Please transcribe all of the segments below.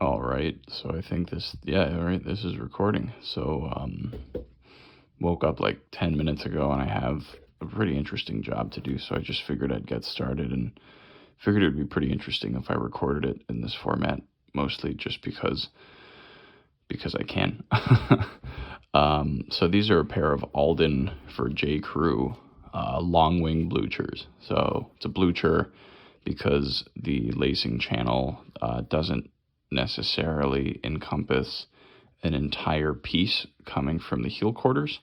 All right, so I think this, yeah, all right, this is recording. So, woke up like 10 minutes ago and I have a pretty interesting job to do. So I just figured I'd get started and figured it would be pretty interesting if I recorded it in this format, mostly just because I can. So these are a pair of Alden for J. Crew, Longwing Bluchers. So it's a Blucher because the lacing channel doesn't necessarily encompass an entire piece coming from the heel quarters.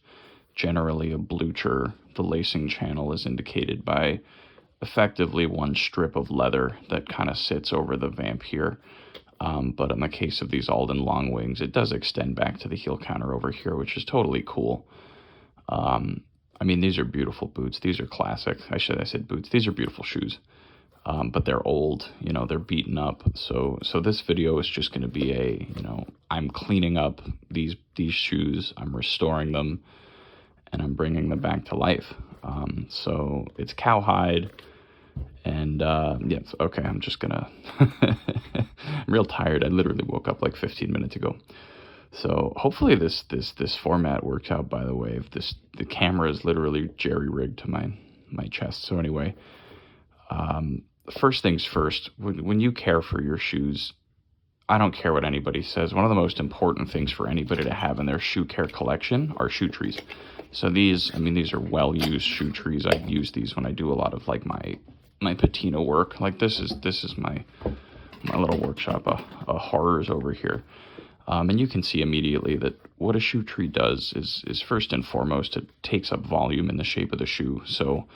Generally, a Blucher, the lacing channel is indicated by effectively one strip of leather that kind of sits over the vamp here. But in the case of these Alden Longwings, it does extend back to the heel counter over here, which is totally cool. I mean, these are beautiful boots. These are classic. I said boots. These are beautiful shoes. But they're old, you know, they're beaten up. So this video is just going to be a, you know, I'm cleaning up these shoes, I'm restoring them, and I'm bringing them back to life. So it's cowhide, and yeah, okay, I'm just gonna, I'm real tired. I literally woke up like 15 minutes ago. So hopefully this format works out, by the way. The camera is literally jerry-rigged to my chest. So anyway, first things first, when you care for your shoes, I don't care what anybody says. One of the most important things for anybody to have in their shoe care collection are shoe trees. So these, I mean, these are well-used shoe trees. I use these when I do a lot of like my patina work. Like this is my little workshop of horrors over here. And you can see immediately that what a shoe tree does is first and foremost, it takes up volume in the shape of the shoe. So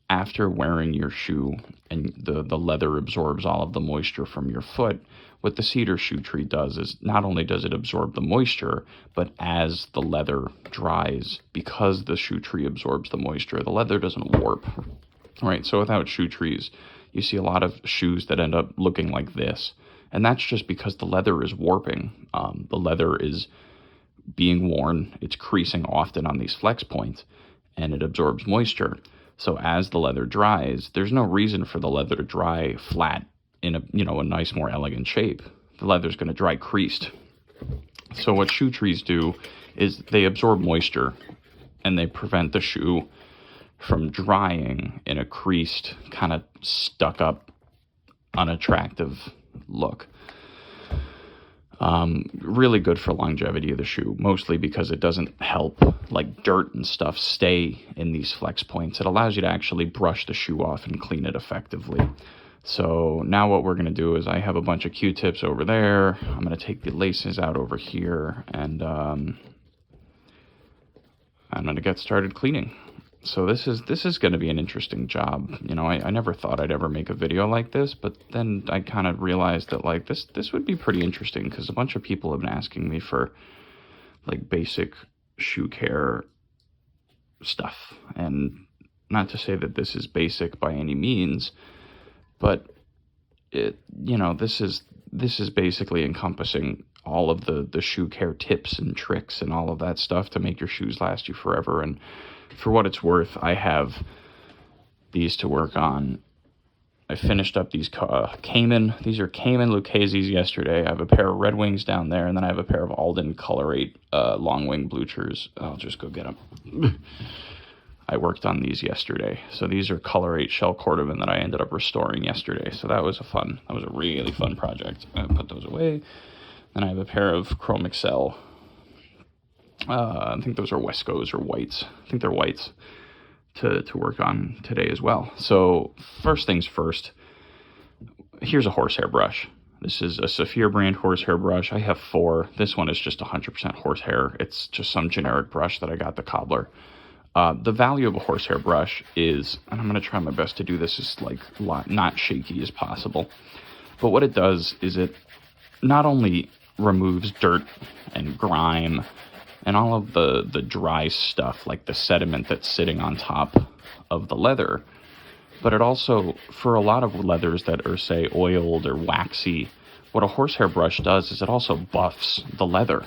after wearing your shoe and the leather absorbs all of the moisture from your foot, what the cedar shoe tree does is not only does it absorb the moisture, but as the leather dries, because the shoe tree absorbs the moisture, the leather doesn't warp. Right? So without shoe trees, you see a lot of shoes that end up looking like this. And that's just because the leather is warping. The leather is being worn, it's creasing often on these flex points, and it absorbs moisture. So as the leather dries, there's no reason for the leather to dry flat in a, you know, a nice, more elegant shape. The leather's going to dry creased. So what shoe trees do is they absorb moisture and they prevent the shoe from drying in a creased, kind of stuck up, unattractive look. Really good for longevity of the shoe, mostly because it doesn't help like dirt and stuff stay in these flex points. It allows you to actually brush the shoe off and clean it effectively. So now what we're going to do is I have a bunch of Q-tips over there. I'm going to take the laces out over here, and I'm going to get started cleaning. So this is going to be an interesting job. You know, I never thought I'd ever make a video like this, but then I kind of realized that like this would be pretty interesting because a bunch of people have been asking me for like basic shoe care stuff. And not to say that this is basic by any means, but it, you know, this is basically encompassing all of the shoe care tips and tricks and all of that stuff to make your shoes last you forever. And for what it's worth, I have these to work on. I finished up these Cayman. These are Cayman Lucchese's yesterday. I have a pair of Red Wings down there, and then I have a pair of Alden Color 8 Longwing Bluchers. I'll just go get them. I worked on these yesterday. So these are Color 8 shell cordovan that I ended up restoring yesterday. So that was a really fun project. I put those away. Then I have a pair of Chrome Excel. I think those are Wescos or whites. I think they're whites to work on today as well. So first things first, here's a horsehair brush. This is a Saphir brand horsehair brush. I have 4. This one is just 100% horsehair. It's just some generic brush that I got at the cobbler. The value of a horsehair brush is, and I'm going to try my best to do this as like not shaky as possible, but what it does is it not only removes dirt and grime and all of the dry stuff, like the sediment that's sitting on top of the leather, but it also, for a lot of leathers that are, say, oiled or waxy, what a horsehair brush does is it also buffs the leather.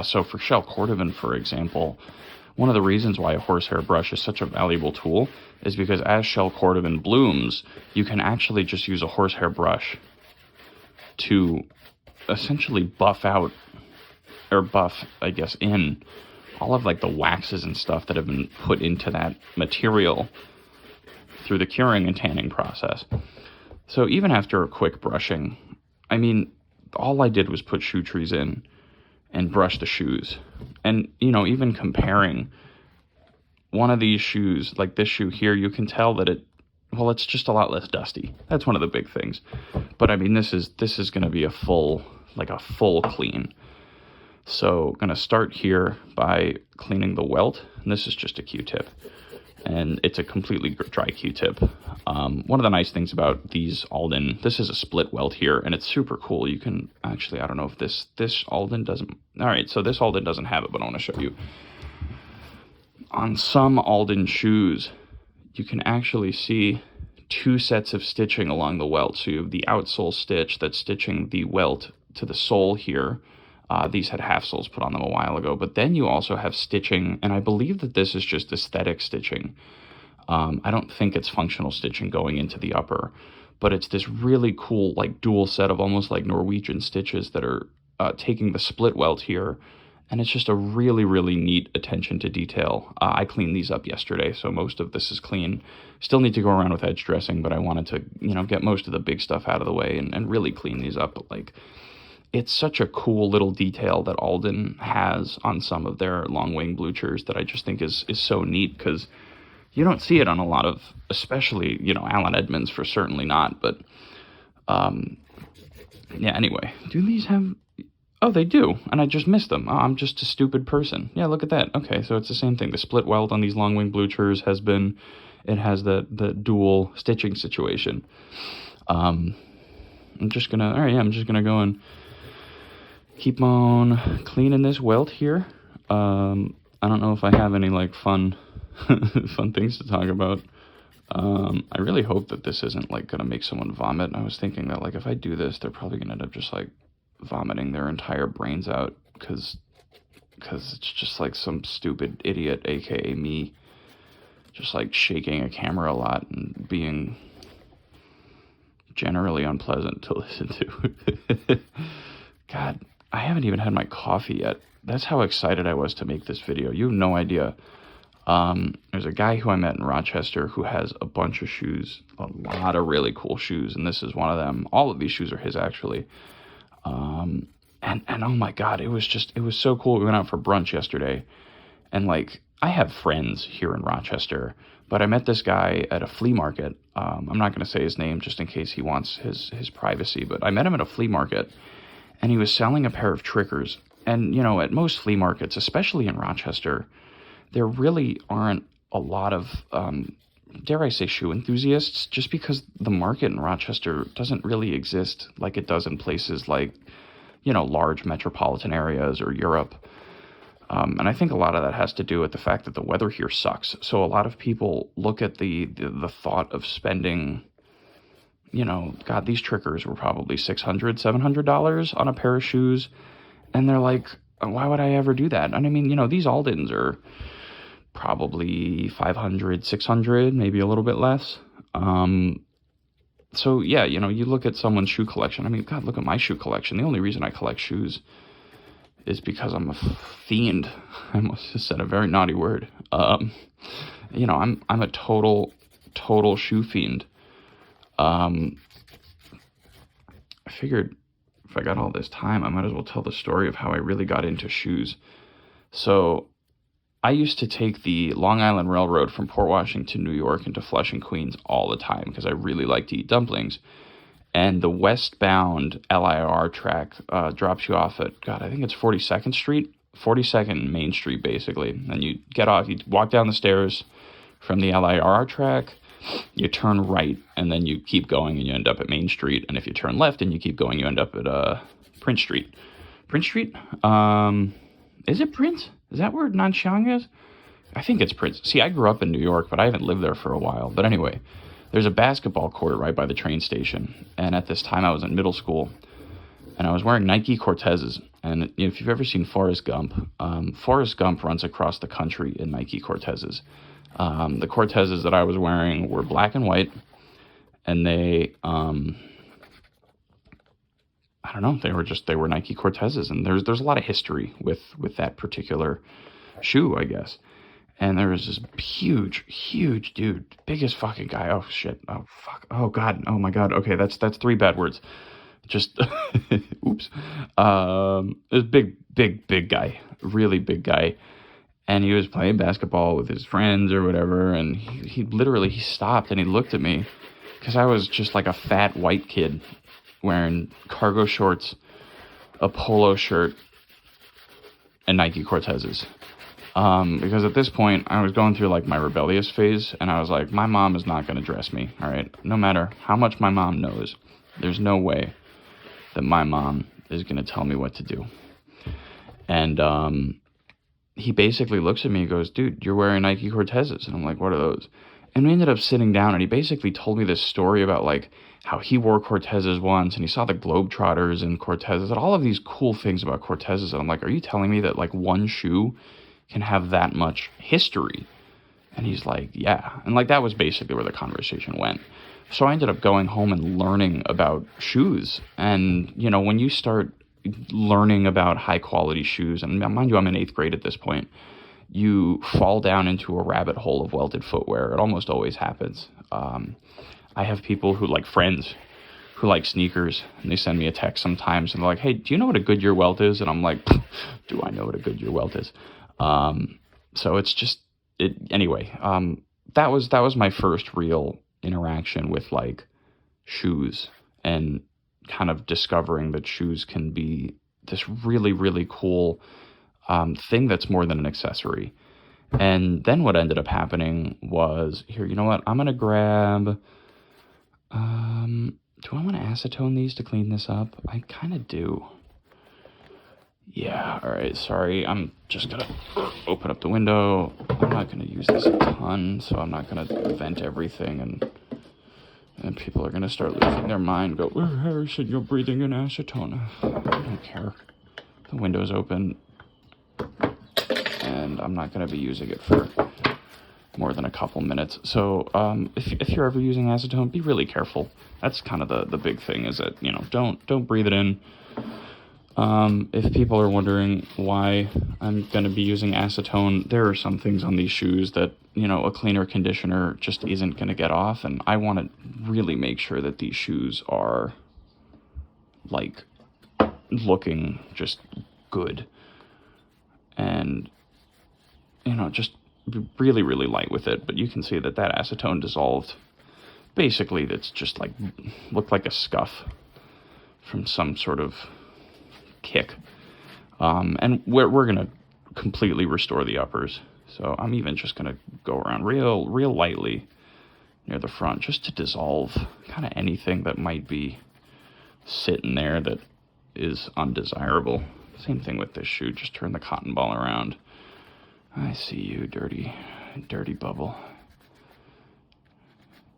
So for shell cordovan, for example, one of the reasons why a horsehair brush is such a valuable tool is because as shell cordovan blooms, you can actually just use a horsehair brush to essentially buff out, or buff, I guess, in all of like the waxes and stuff that have been put into that material through the curing and tanning process. So even after a quick brushing, I mean, all I did was put shoe trees in and brush the shoes. And, you know, even comparing one of these shoes, like this shoe here, you can tell that it's just a lot less dusty. That's one of the big things. But I mean, this is going to be a full clean. So I'm going to start here by cleaning the welt. And this is just a Q-tip. And it's a completely dry Q-tip. One of the nice things about these Alden, this is a split welt here, and it's super cool. You can actually, I don't know if this Alden doesn't. All right, so this Alden doesn't have it, but I want to show you. On some Alden shoes, you can actually see two sets of stitching along the welt. So you have the outsole stitch that's stitching the welt to the sole here. These had half soles put on them a while ago, but then you also have stitching, and I believe that this is just aesthetic stitching. I don't think it's functional stitching going into the upper, but it's this really cool like dual set of almost like Norwegian stitches that are taking the split welt here, and it's just a really, really neat attention to detail. I cleaned these up yesterday, so most of this is clean. Still need to go around with edge dressing, but I wanted to, you know, get most of the big stuff out of the way and really clean these up. But like, it's such a cool little detail that Alden has on some of their Longwing Bluchers that I just think is so neat, because you don't see it on a lot of, especially, you know, Alan Edmonds for certainly not, but yeah, anyway, do these have, oh, they do, and I just missed them. Oh, I'm just a stupid person. Yeah, look at that. Okay, so it's the same thing. The split welt on these Longwing Bluchers has the dual stitching situation. I'm just gonna go and keep on cleaning this welt here. I don't know if I have any like fun things to talk about. I really hope that this isn't like gonna make someone vomit. I was thinking that like if I do this, they're probably gonna end up just like vomiting their entire brains out, because it's just like some stupid idiot, aka me, just like shaking a camera a lot and being generally unpleasant to listen to. God, I haven't even had my coffee yet. That's how excited I was to make this video. You have no idea. There's a guy who I met in Rochester who has a bunch of shoes, a lot of really cool shoes, and this is one of them. All of these shoes are his, actually. And oh my God, it was so cool. We went out for brunch yesterday, and like, I have friends here in Rochester, but I met this guy at a flea market. I'm not going to say his name just in case he wants his privacy, but I met him at a flea market, and he was selling a pair of trickers. And, you know, at most flea markets, especially in Rochester, there really aren't a lot of, dare I say, shoe enthusiasts, just because the market in Rochester doesn't really exist like it does in places like, you know, large metropolitan areas or Europe. And I think a lot of that has to do with the fact that the weather here sucks. So a lot of people look at the thought of spending, you know, God, these trickers were probably $600, $700 on a pair of shoes. And they're like, why would I ever do that? And I mean, you know, these Aldens are probably $500, $600, maybe a little bit less. So yeah, you know, you look at someone's shoe collection. I mean, God, look at my shoe collection. The only reason I collect shoes is because I'm a fiend. I must have said a very naughty word. You know, I'm a total shoe fiend. I figured if I got all this time, I might as well tell the story of how I really got into shoes. So I used to take the Long Island Railroad from Port Washington, New York into Flushing, Queens all the time because I really like to eat dumplings. And the westbound LIRR track drops you off at, God, I think it's 42nd Street, 42nd Main Street, basically. And you get off, you walk down the stairs from the LIRR track, you turn right, and then you keep going and you end up at Main Street. And if you turn left and you keep going, you end up at Prince Street. Prince Street? Is it Prince? Is that where Nanxiang is? I think it's Prince. See, I grew up in New York, but I haven't lived there for a while. But anyway, there's a basketball court right by the train station. And at this time, I was in middle school, and I was wearing Nike Cortezes. And if you've ever seen Forrest Gump, Forrest Gump runs across the country in Nike Cortezes. The Cortezes that I was wearing were black and white, and they, I I don't know, they were Nike Cortezes, and there's a lot of history with that particular shoe, I guess. And there was this huge dude, biggest fucking guy. Oh shit. Oh fuck. Oh god. Oh my god. Okay, that's 3 bad words. Just oops. This big guy, really big guy, and he was playing basketball with his friends or whatever, and he literally stopped and he looked at me because I was just like a fat white kid wearing cargo shorts, a polo shirt, and Nike Cortezes. Because at this point I was going through like my rebellious phase, and I was like, my mom is not going to dress me, all right? No matter how much my mom knows, there's no way that my mom is going to tell me what to do. And he basically looks at me and goes, dude, you're wearing Nike Cortezes. And I'm like, what are those? And we ended up sitting down, and he basically told me this story about like how he wore Cortezes once, and he saw the Globetrotters in Cortezes, and all of these cool things about Cortezes. And I'm like, are you telling me that like one shoe can have that much history? And he's like, yeah. And like that was basically where the conversation went. So I ended up going home and learning about shoes. And, you know, when you start learning about high quality shoes, and mind you, I'm in 8th grade at this point, you fall down into a rabbit hole of welted footwear. It almost always happens. I have people who like friends who like sneakers, and they send me a text sometimes, and they're like, hey, do you know what a Goodyear welt is? And I'm like, do I know what a Goodyear welt is? So it's just, anyway, that was my first real interaction with like shoes, and kind of discovering that shoes can be this really cool thing that's more than an accessory. And then what ended up happening was, here, you know what, I'm gonna grab do I want to acetone these to clean this up? I kind of do. Yeah, all right, sorry, I'm just gonna open up the window. I'm not gonna use this a ton, so I'm not gonna vent everything, and people are gonna start losing their mind, go, oh, Harrison, you're breathing in acetone. I don't care. The window's open, and I'm not gonna be using it for more than a couple minutes. So if you're ever using acetone, be really careful. That's kind of the big thing, is that, you know, don't breathe it in. If people are wondering why I'm going to be using acetone, there are some things on these shoes that, you know, a cleaner conditioner just isn't going to get off, and I want to really make sure that these shoes are, like, looking just good. And, you know, just really light with it, but you can see that acetone dissolved. Basically, it's just like, looked like a scuff from some sort of kick. And we're gonna completely restore the uppers, so I'm even just gonna go around real lightly near the front, just to dissolve kind of anything that might be sitting there that is undesirable. Same thing with this shoe, just turn the cotton ball around. I see you, dirty bubble.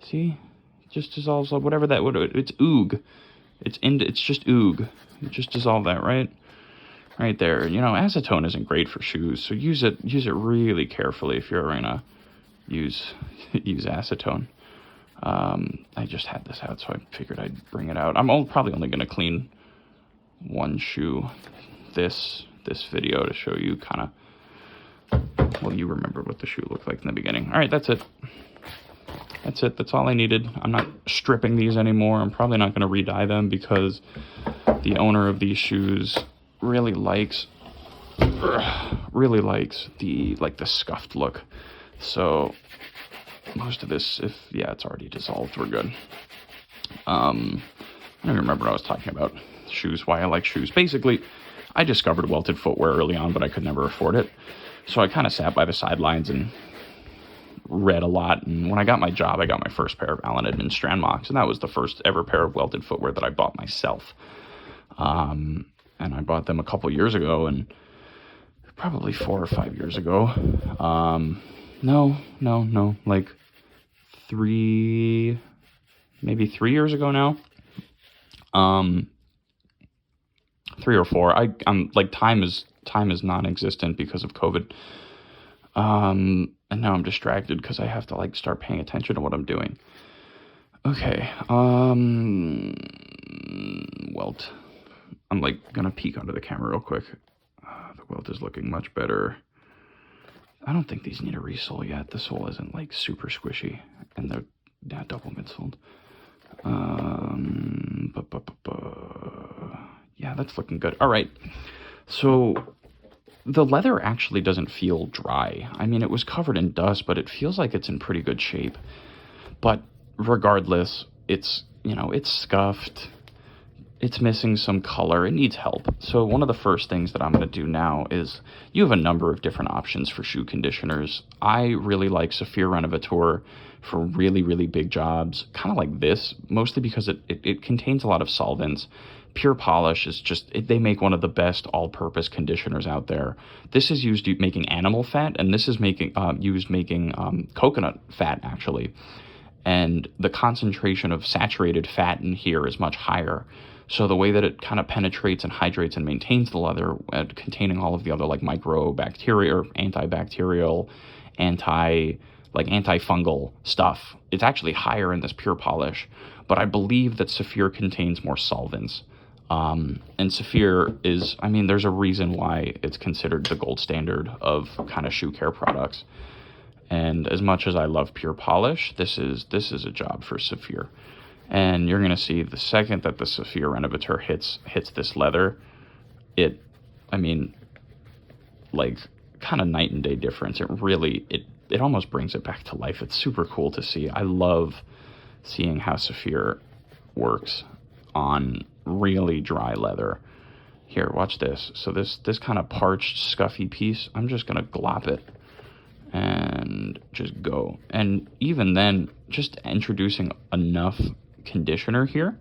See? It just dissolves, like whatever that would, it's oog. It's just oog. You just dissolve that right there. You know, acetone isn't great for shoes, so use it really carefully if you're gonna use acetone. I just had this out, so I figured I'd bring it out. I'm probably only gonna clean one shoe this video to show you kind of, well, you remember what the shoe looked like in the beginning. All right, that's it. That's all I needed. I'm not stripping these anymore. I'm probably not going to re-dye them, because the owner of these shoes really likes the scuffed look. So most of this, it's already dissolved, we're good. I don't even remember what I was talking about. Shoes, why I like shoes. Basically, I discovered welted footwear early on, but I could never afford it. So I kind of sat by the sidelines and read a lot. And when I got my job, I got my first pair of Allen Edmonds Strandmocs, and that was the first ever pair of welted footwear that I bought myself. And I bought them a couple years ago, and probably 4 or 5 years ago. No, like 3 years ago now. 3 or 4. I'm like, time is non-existent because of COVID. And now I'm distracted because I have to like start paying attention to what I'm doing. Okay. Welt. I'm like gonna peek under the camera real quick. The welt is looking much better. I don't think these need a resole yet. The sole isn't like super squishy, and they're double midsoled. Yeah, that's looking good. All right, so the leather actually doesn't feel dry. I mean, it was covered in dust, but it feels like it's in pretty good shape. But regardless, it's, you know, it's scuffed. It's missing some color. It needs help. So one of the first things that I'm going to do now is, you have a number of different options for shoe conditioners. I really like Saphir Renovateur for really, really big jobs, kind of like this, mostly because it contains a lot of solvents. Pure Polish is just, they make one of the best all-purpose conditioners out there. This is used making animal fat, and this is used making coconut fat, actually. And the concentration of saturated fat in here is much higher. So the way that it kind of penetrates and hydrates and maintains the leather, containing all of the other like microbacteria, or antibacterial, antifungal stuff, it's actually higher in this Pure Polish. But I believe that Saphir contains more solvents. And Saphir is, I mean, there's a reason why it's considered the gold standard of kind of shoe care products. And as much as I love Pure Polish, this is a job for Saphir. And you're going to see the second that the Saphir Renovateur hits this leather, I mean, like, kind of night and day difference. It really, it almost brings it back to life. It's super cool to see. I love seeing how Saphir works on really dry leather. Here, watch this. So this kind of parched, scuffy piece, I'm just going to glop it and just go. And even then, just introducing enough conditioner here,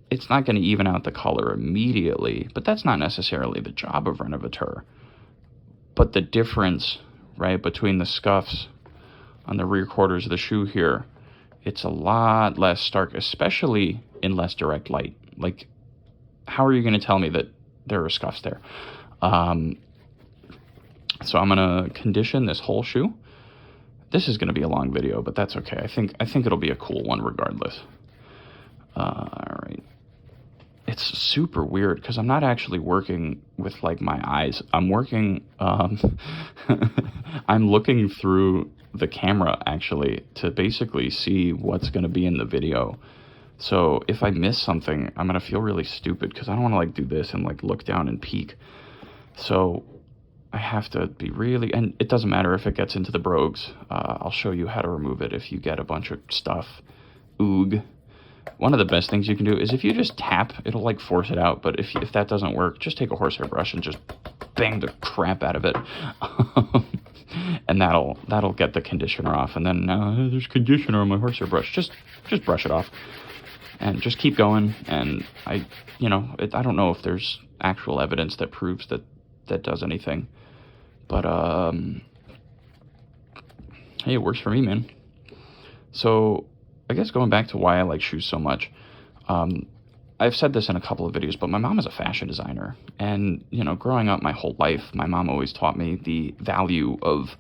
it's not going to even out the color immediately, but that's not necessarily the job of Renovateur. But the difference, right, between the scuffs on the rear quarters of the shoe here, it's a lot less stark, especially in less direct light. Like, how are you going to tell me that there are scuffs there? So I'm going to condition this whole shoe. This is going to be a long video, but that's okay. I think it'll be a cool one regardless. All right. It's super weird because I'm not actually working with like my eyes. I'm working, I'm looking through the camera actually to basically see what's going to be in the video. So if I miss something, I'm going to feel really stupid because I don't want to like do this and like look down and peek. So I have to be really, and it doesn't matter if it gets into the brogues. I'll show you how to remove it if you get a bunch of stuff. Oog. One of the best things you can do is if you just tap, it'll like force it out. But if that doesn't work, just take a horsehair brush and just bang the crap out of it. And that'll get the conditioner off. And then there's conditioner on my horsehair brush. Just brush it off and just keep going. And I don't know if there's actual evidence that proves that does anything. But hey, it works for me, man. So I guess going back to why I like shoes so much, I've said this in a couple of videos, but my mom is a fashion designer. And, growing up my whole life, my mom always taught me the value of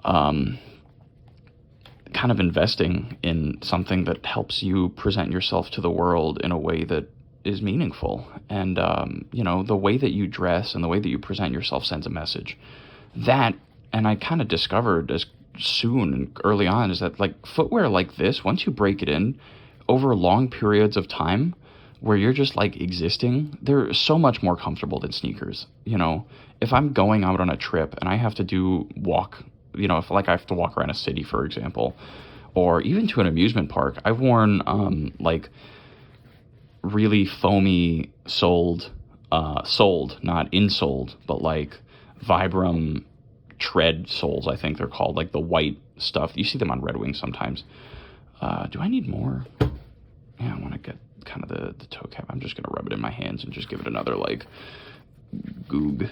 kind of investing in something that helps you present yourself to the world in a way that is meaningful. And, the way that you dress and the way that you present yourself sends a message. And I kind of discovered as soon and early on is that like footwear like this, once you break it in over long periods of time where you're just like existing, they're so much more comfortable than sneakers. If I'm going out on a trip and I have to walk, if like I have to walk around a city, for example, or even to an amusement park, I've worn like really foamy soled, not insoled, but like Vibram tread soles, I think they're called, like the white stuff. You see them on Red Wing sometimes. Do I need more? Yeah, I want to get kind of the toe cap. I'm just going to rub it in my hands and just give it another like goog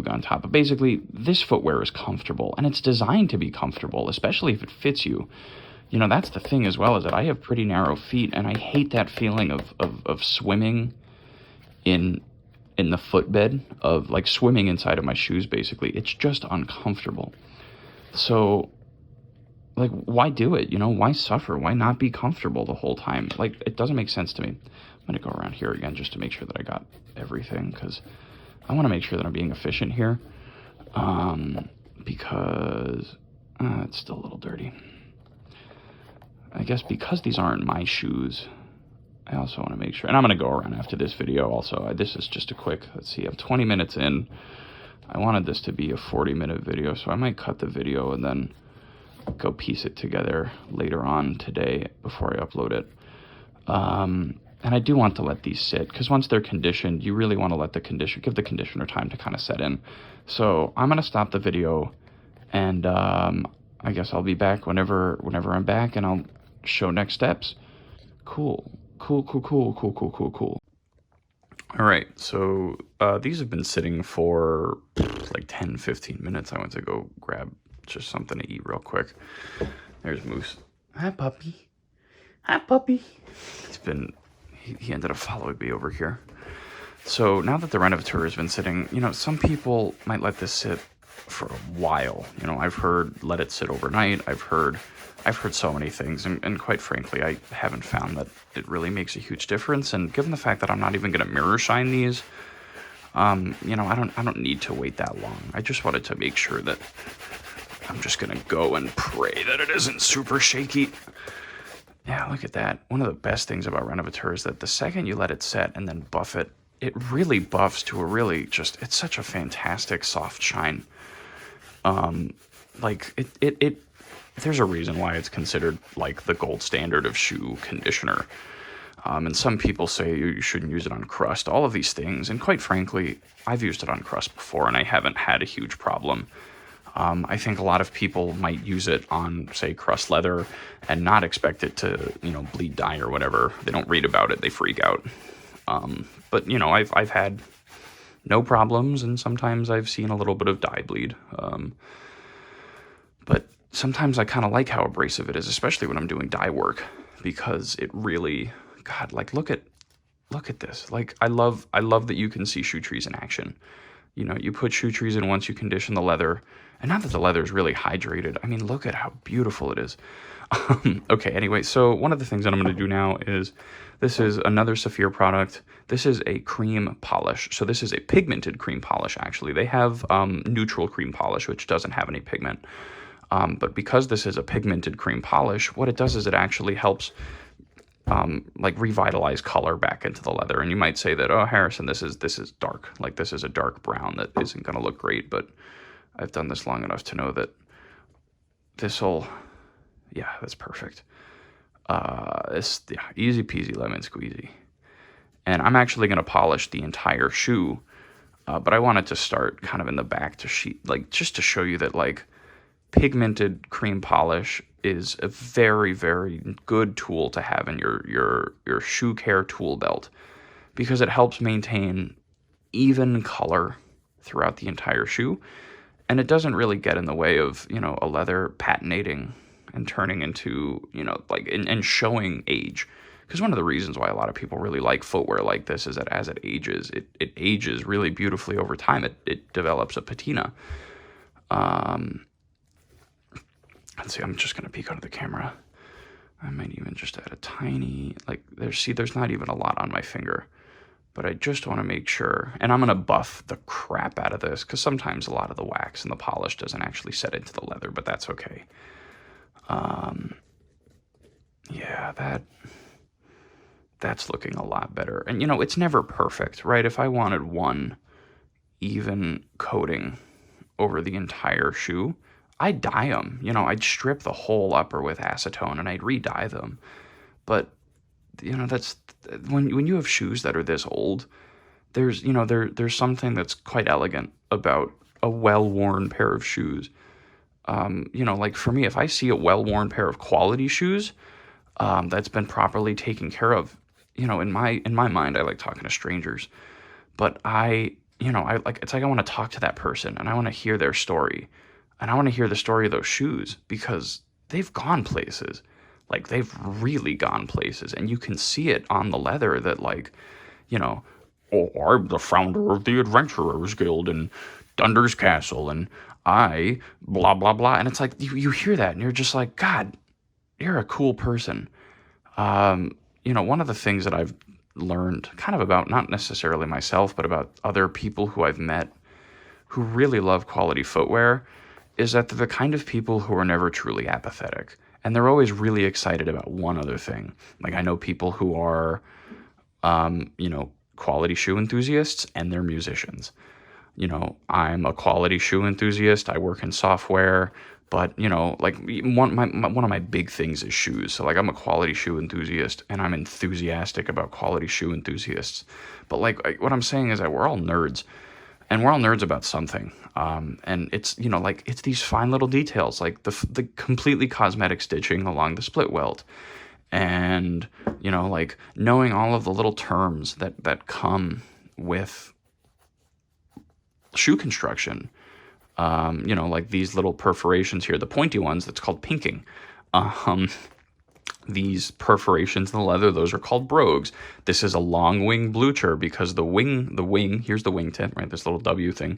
on top. But basically, this footwear is comfortable, and it's designed to be comfortable, especially if it fits you. That's the thing as well, is that I have pretty narrow feet, and I hate that feeling of swimming in the footbed, of like swimming inside of my shoes. Basically, it's just uncomfortable. So Like, why do it? You know, why suffer? Why not be comfortable the whole time? Like, it doesn't make sense to me. I'm going to go around here again just to make sure that I got everything, because I want to make sure that I'm being efficient here. Because it's still a little dirty. I guess because these aren't my shoes, I also want to make sure, and I'm going to go around after this video also. This is just a quick, let's see, I'm 20 minutes in. I wanted this to be a 40-minute video, so I might cut the video and then go piece it together later on today before I upload it. And I do want to let these sit, because once they're conditioned, you really want to let give the conditioner time to kind of set in. So I'm going to stop the video, and I guess I'll be back whenever I'm back, and I'll show next steps. Cool. All right, so these have been sitting for like 10-15 minutes. I went to go grab just something to eat real quick. There's Moose. Hi, puppy. It's been, he ended up following me over here. So now that the Renovateur has been sitting, you know, some people might let this sit for a while. You know, I've heard let it sit overnight. I've heard so many things, and quite frankly, I haven't found that it really makes a huge difference. And given the fact that I'm not even going to mirror shine these, you know, I don't need to wait that long. I just wanted to make sure that I'm just going to go and pray that it isn't super shaky. Yeah, look at that. One of the best things about Renovateur is that the second you let it set and then buff it, it really buffs to a really just, it's such a fantastic soft shine. Like it there's a reason why it's considered like the gold standard of shoe conditioner. And some people say you shouldn't use it on crust, all of these things. And quite frankly, I've used it on crust before and I haven't had a huge problem. I think a lot of people might use it on, say, crust leather and not expect it to, you know, bleed dye or whatever. They don't read about it, they freak out. But, you know, I've had no problems, and sometimes I've seen a little bit of dye bleed. But sometimes I kind of like how abrasive it is, especially when I'm doing dye work, because it really, God, like, look at this. Like, I love that you can see shoe trees in action. You know, you put shoe trees in once you condition the leather, and not that the leather is really hydrated. I mean, look at how beautiful it is. Okay, anyway, so one of the things that I'm going to do now is, this is another Saphir product. This is a cream polish. So this is a pigmented cream polish, actually. They have neutral cream polish, which doesn't have any pigment. But because this is a pigmented cream polish, what it does is it actually helps like revitalize color back into the leather. And you might say that, oh, Harrison, this is dark. Like, this is a dark brown that isn't going to look great. But I've done this long enough to know that this'll, yeah, that's perfect. Easy peasy lemon squeezy. And I'm actually going to polish the entire shoe, but I wanted to start kind of in the back to just to show you that, like, pigmented cream polish is a very, very good tool to have in your shoe care tool belt, because it helps maintain even color throughout the entire shoe, and it doesn't really get in the way of, you know, a leather patinating and turning into, you know, like, and showing age. Because one of the reasons why a lot of people really like footwear like this is that as it ages, it ages really beautifully over time. It develops a patina. Let's see, I'm just going to peek under the camera. I might even just add a tiny, like, there's not even a lot on my finger. But I just want to make sure, and I'm going to buff the crap out of this, because sometimes a lot of the wax and the polish doesn't actually set into the leather, but that's okay. Yeah, that's looking a lot better. And, you know, it's never perfect, right? If I wanted one even coating over the entire shoe, I'd dye them. You know, I'd strip the whole upper with acetone and I'd re-dye them. But, you know, that's when you have shoes that are this old, there's, you know, there's something that's quite elegant about a well-worn pair of shoes. You know, like, for me, if I see a well-worn pair of quality shoes that's been properly taken care of, you know, in my mind, I like talking to strangers, but you know, it's like I want to talk to that person and I want to hear their story, and I want to hear the story of those shoes, because they've gone places. Like, they've really gone places, and you can see it on the leather that, like, you know, oh, I'm the founder of the Adventurers Guild and Dunder's Castle, and I blah, blah, blah. And it's like, you hear that and you're just like, God, you're a cool person. One of the things that I've learned kind of about not necessarily myself, but about other people who I've met who really love quality footwear is that they're the kind of people who are never truly apathetic. And they're always really excited about one other thing. Like I know people who are, quality shoe enthusiasts and they're musicians. I'm a quality shoe enthusiast. I work in software, but like one of my big things is shoes. So like I'm a quality shoe enthusiast and I'm enthusiastic about quality shoe enthusiasts. But like what I'm saying is that we're all nerds. And we're all nerds about something. And it's, it's these fine little details, like the completely cosmetic stitching along the split welt. And, like knowing all of the little terms that come with shoe construction. Like these little perforations here, the pointy ones, that's called pinking. These perforations in the leather, those are called brogues. This is a Longwing Blucher because the wing, here's the wingtip, right? This little W thing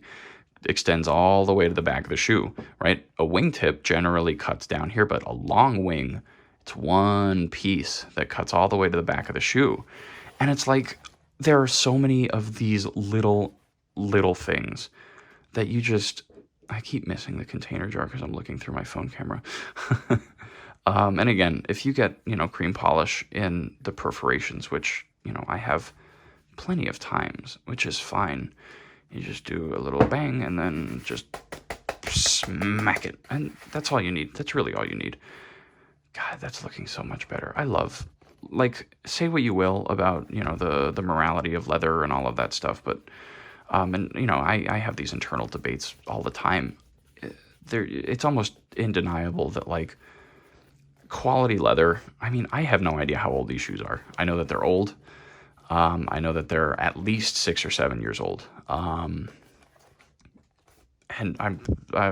extends all the way to the back of the shoe, right? A wingtip generally cuts down here, but a long wing, it's one piece that cuts all the way to the back of the shoe. And it's like, there are so many of these little things that I keep missing the container jar because I'm looking through my phone camera. And again, if you get, cream polish in the perforations, which, I have plenty of times, which is fine. You just do a little bang and then just smack it. And that's all you need. That's really all you need. God, that's looking so much better. I love, like, say what you will about, the morality of leather and all of that stuff. But, I have these internal debates all the time. It's almost undeniable that, like, quality leather, I have no idea how old these shoes are. I know that they're old. I know that they're at least 6 or 7 years old. And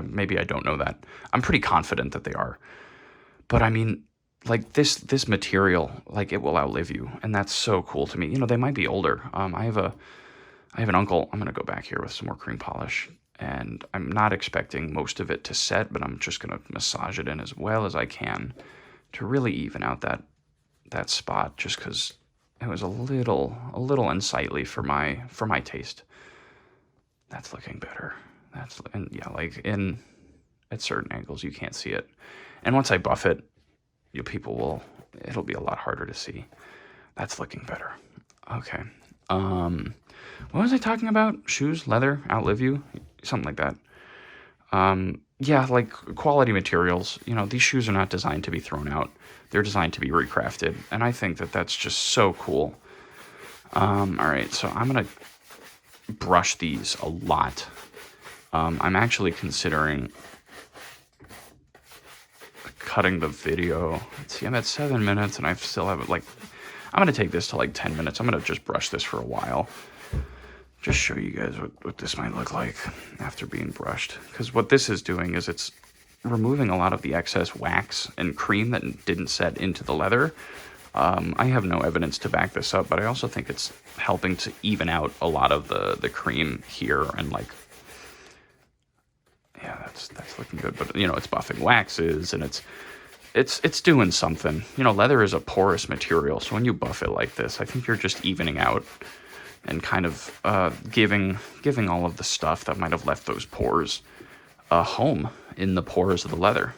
maybe I don't know that. I'm pretty confident that they are. But like this material, like it will outlive you. And that's so cool to me. They might be older. I have an uncle. I'm going to go back here with some more cream polish. And I'm not expecting most of it to set, but I'm just going to massage it in as well as I can to really even out that spot, just because it was a little unsightly for my taste. That's looking better. At certain angles you can't see it, and once I buff it, it'll be a lot harder to see. That's looking better. Okay. What was I talking about? Shoes, leather, outlive you, something like that. Yeah, like quality materials, these shoes are not designed to be thrown out. They're designed to be recrafted. And I think that that's just so cool. All right, so I'm going to brush these a lot. I'm actually considering cutting the video. Let's see, I'm at 7 minutes and I still have it I'm going to take this to like 10 minutes. I'm going to just brush this for a while. Just show you guys what this might look like after being brushed. Because what this is doing is it's removing a lot of the excess wax and cream that didn't set into the leather. I have no evidence to back this up, but I also think it's helping to even out a lot of the cream here. And yeah, that's looking good. But, it's buffing waxes and it's doing something. Leather is a porous material. So when you buff it like this, I think you're just evening out and kind of giving all of the stuff that might have left those pores a home in the pores of the leather.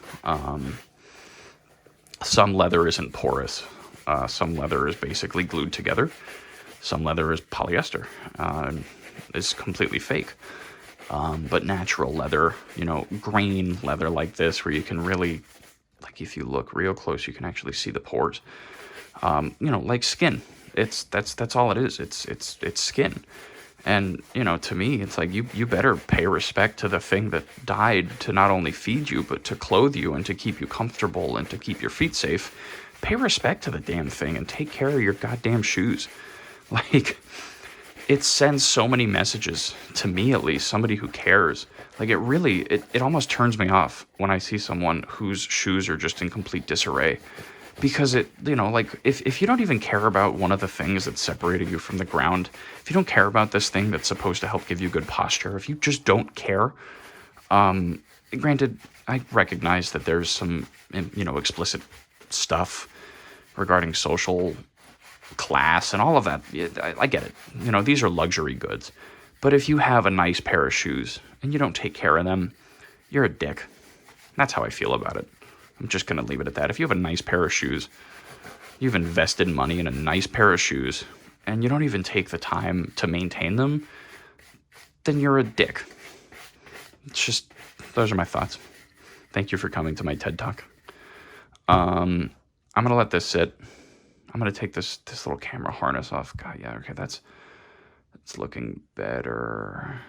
Some leather isn't porous. Some leather is basically glued together. Some leather is polyester. It's completely fake. But natural leather, grain leather like this, where you can really, like if you look real close, you can actually see the pores. Like skin. That's all it is. It's skin. And, to me, it's like you better pay respect to the thing that died to not only feed you, but to clothe you and to keep you comfortable and to keep your feet safe. Pay respect to the damn thing and take care of your goddamn shoes. Like, it sends so many messages, to me at least, somebody who cares. Like, it almost turns me off when I see someone whose shoes are just in complete disarray. Because if you don't even care about one of the things that's separating you from the ground, if you don't care about this thing that's supposed to help give you good posture, if you just don't care, Granted, I recognize that there's some, explicit stuff regarding social class and all of that. I get it. These are luxury goods. But if you have a nice pair of shoes and you don't take care of them, you're a dick. That's how I feel about it. I'm just going to leave it at that. If you have a nice pair of shoes, you've invested money in a nice pair of shoes, and you don't even take the time to maintain them, then you're a dick. It's just, those are my thoughts. Thank you for coming to my TED Talk. I'm going to let this sit. I'm going to take this little camera harness off. God, yeah, okay, it's looking better.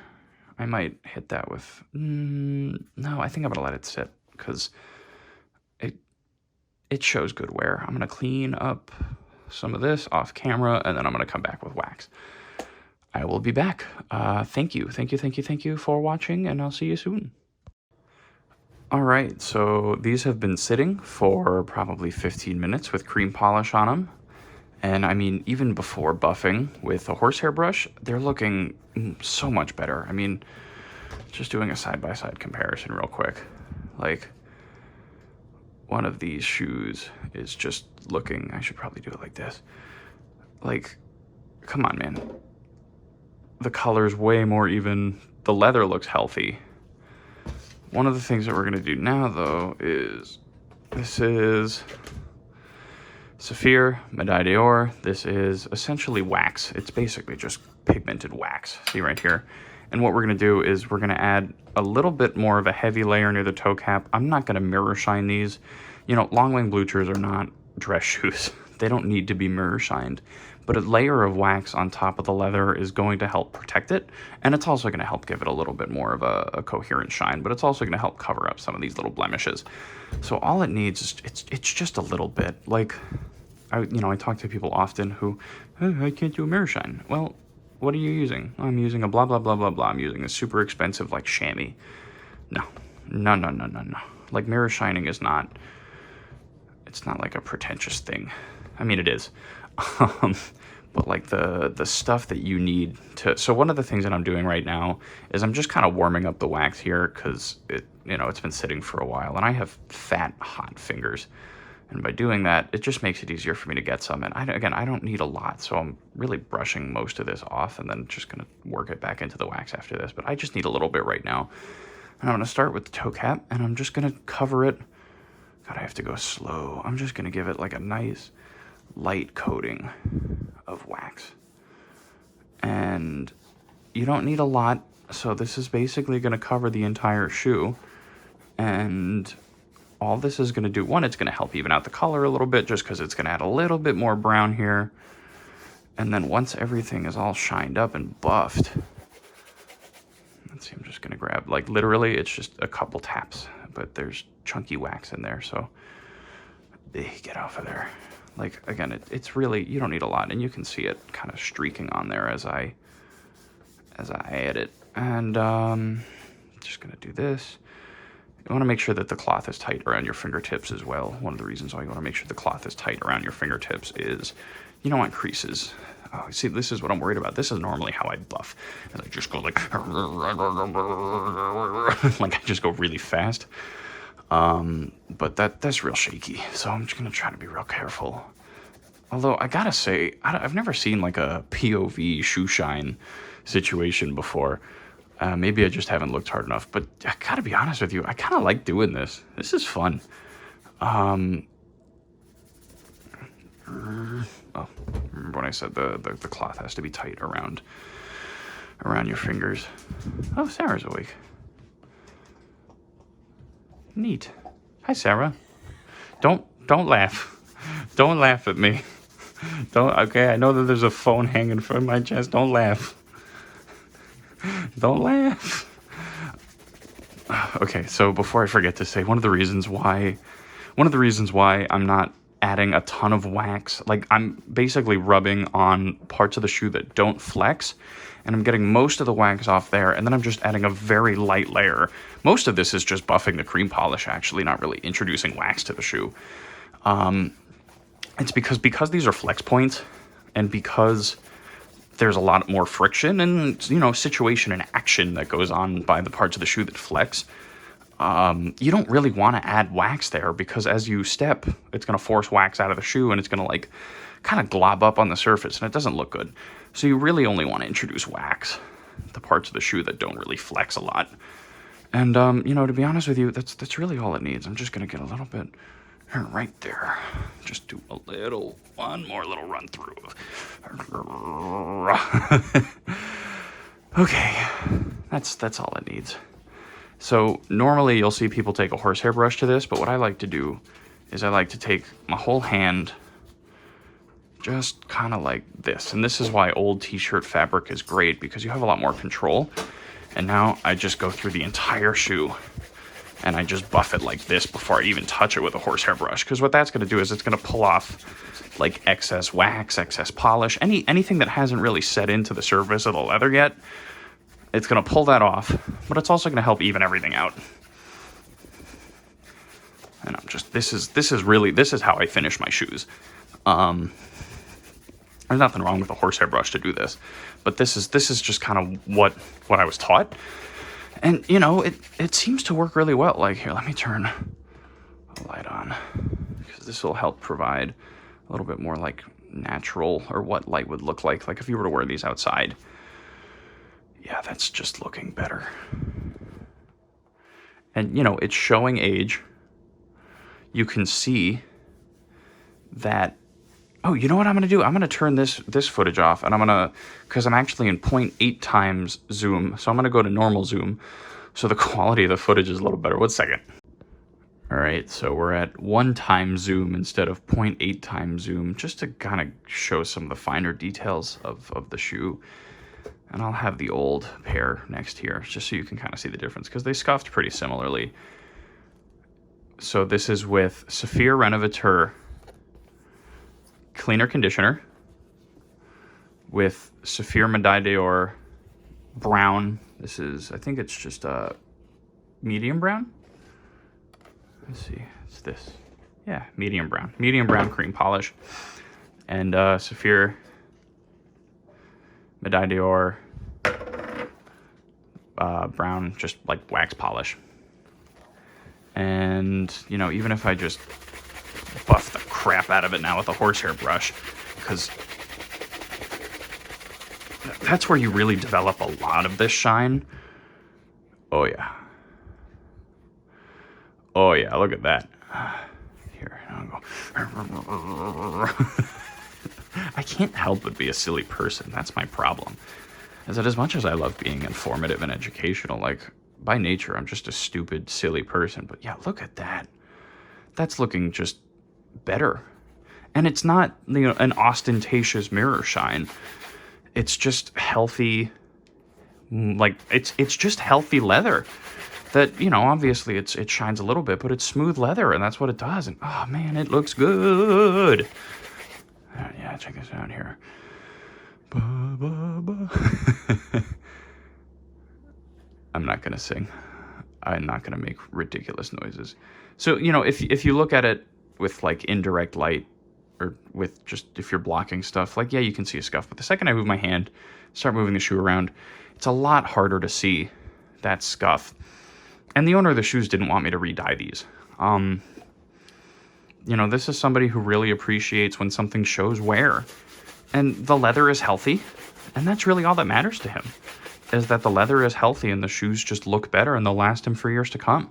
I might hit that with, no, I think I'm going to let it sit, because it shows good wear. I'm going to clean up some of this off camera, and then I'm going to come back with wax. I will be back. Thank you for watching, and I'll see you soon. All right, so these have been sitting for probably 15 minutes with cream polish on them. And I mean, even before buffing with a horsehair brush, they're looking so much better. I mean, just doing a side-by-side comparison real quick. Like, one of these shoes is just looking, I should probably do it like this. Like, come on, man. The color's way more even. The leather looks healthy. One of the things that we're going to do now, though, is this is Saphir Medaille d'Or. This is essentially wax. It's basically just pigmented wax. See right here? And what we're going to do is we're going to add a little bit more of a heavy layer near the toe cap. I'm not going to mirror shine these. Longwing Bluchers are not dress shoes. They don't need to be mirror shined. But a layer of wax on top of the leather is going to help protect it, and it's also going to help give it a little bit more of a coherent shine, but it's also going to help cover up some of these little blemishes. So all it needs is, it's just a little bit. Like, I talk to people often who, hey, I can't do a mirror shine. Well, what are you using? I'm using a blah, blah, blah, blah, blah. I'm using a super expensive, like, chamois. No. Like, mirror shining is not, it's not like a pretentious thing. I mean, it is. But like the stuff that you need to, so one of the things that I'm doing right now is I'm just kind of warming up the wax here, because it's been sitting for a while, and I have fat, hot fingers, and by doing that, it just makes it easier for me to get some. And I don't need a lot, so I'm really brushing most of this off, and then just gonna work it back into the wax after this. But I just need a little bit right now, and I'm gonna start with the toe cap, and I'm just gonna cover it. God, I have to go slow. I'm just gonna give it like a nice light coating of wax, and you don't need a lot, so this is basically going to cover the entire shoe. And all this is going to do, one, it's going to help even out the color a little bit, just because it's going to add a little bit more brown here. And then once everything is all shined up and buffed, let's see, I'm just going to grab, like, literally it's just a couple taps, but there's chunky wax in there, so get off of there. Like, again, it's really, you don't need a lot, and you can see it kind of streaking on there as I add it. And just gonna do this. You want to make sure that the cloth is tight around your fingertips as well. One of the reasons why you want to make sure the cloth is tight around your fingertips is you don't want creases. Oh, see, this is what I'm worried about. This is normally how I buff, and I just go like, like I just go really fast. But that's real shaky, so I'm just gonna try to be real careful. Although I gotta say, I've never seen like a POV shoe shine situation before. Maybe I just haven't looked hard enough, but I gotta be honest with you, I kind of like doing this. This is fun. Oh, remember when I said the cloth has to be tight around your fingers? Oh, Sarah's awake. Neat. Hi, Sarah. Don't laugh. Don't laugh at me. Okay, I know that there's a phone hanging from my chest. Don't laugh. Don't laugh. Okay, so before I forget to say, one of the reasons why I'm not adding a ton of wax, like I'm basically rubbing on parts of the shoe that don't flex, and I'm getting most of the wax off there, and then I'm just adding a very light layer. Most of this is just buffing the cream polish, actually, not really introducing wax to the shoe. It's because these are flex points, and because there's a lot more friction and, you know, situation and action that goes on by the parts of the shoe that flex. You don't really want to add wax there, because as you step, it's going to force wax out of the shoe, and it's going to like kind of glob up on the surface, and it doesn't look good. So you really only want to introduce wax, the parts of the shoe that don't really flex a lot. And, you know, to be honest with you, that's really all it needs. I'm just going to get a little bit right there. Just do one more little run through. Okay, that's all it needs. So normally you'll see people take a horsehair brush to this, but what I like to do is I like to take my whole hand, just kind of like this. And this is why old t-shirt fabric is great, because you have a lot more control. And now I just go through the entire shoe and I just buff it like this before I even touch it with a horsehair brush. Because what that's going to do is it's going to pull off like excess wax, excess polish, anything that hasn't really set into the surface of the leather yet. It's going to pull that off, but it's also going to help even everything out. And I'm just, this is how I finish my shoes. There's nothing wrong with a horsehair brush to do this, but this is just kind of what I was taught. And, you know, it seems to work really well. Like, here, let me turn the light on, because this will help provide a little bit more, like, natural, or what light would look like if you were to wear these outside. Yeah, that's just looking better. And, you know, it's showing age. You can see that. Oh, you know what I'm going to do? I'm going to turn this footage off, and I'm going to, because I'm actually in 0.8 times zoom, so I'm going to go to normal zoom, so the quality of the footage is a little better. 1 second. All right, so we're at 1 time zoom instead of 0.8 times zoom, just to kind of show some of the finer details of the shoe. And I'll have the old pair next here, just so you can kind of see the difference, because they scuffed pretty similarly. So this is with Saphir Renovateur Cleaner Conditioner, with Saphir Medaille d'Or Brown. This is, I think it's just a medium brown. Let's see, it's this. Yeah, medium brown. Medium brown cream polish. And Saphir Medaille d'Or brown, just like wax polish. And, you know, even if I just buff the crap out of it now with a horsehair brush, because that's where you really develop a lot of this shine. Oh yeah. Oh yeah, look at that. Here, I'll go. I can't help but be a silly person. That's my problem. Is that as much as I love being informative and educational, like, by nature, I'm just a stupid, silly person. But yeah, look at that. That's looking just better. And it's not, you know, an ostentatious mirror shine. It's just healthy, like, it's just healthy leather. That, you know, obviously it shines a little bit, but it's smooth leather, and that's what it does. And, oh man, it looks good. Yeah, check this out here. Ba, ba, ba. I'm not gonna sing. I'm not gonna make ridiculous noises. So, you know, if you look at it with like indirect light, or with just, if you're blocking stuff, like, yeah, you can see a scuff. But the second I move my hand, start moving the shoe around, it's a lot harder to see that scuff. And the owner of the shoes didn't want me to re-dye these. You know, this is somebody who really appreciates when something shows wear. And the leather is healthy, and that's really all that matters to him, is that the leather is healthy and the shoes just look better and they'll last him for years to come.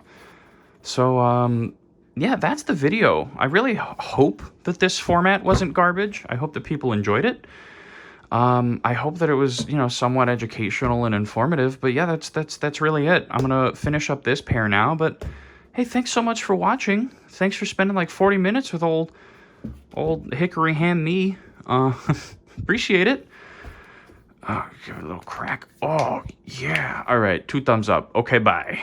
So, yeah, that's the video. I really hope that this format wasn't garbage. I hope that people enjoyed it. I hope that it was, you know, somewhat educational and informative. But yeah, that's really it. I'm going to finish up this pair now. But hey, thanks so much for watching. Thanks for spending like 40 minutes with old hickory ham me. Appreciate it. Give it a little crack. Oh, yeah. All right. 2 thumbs up. Okay, bye.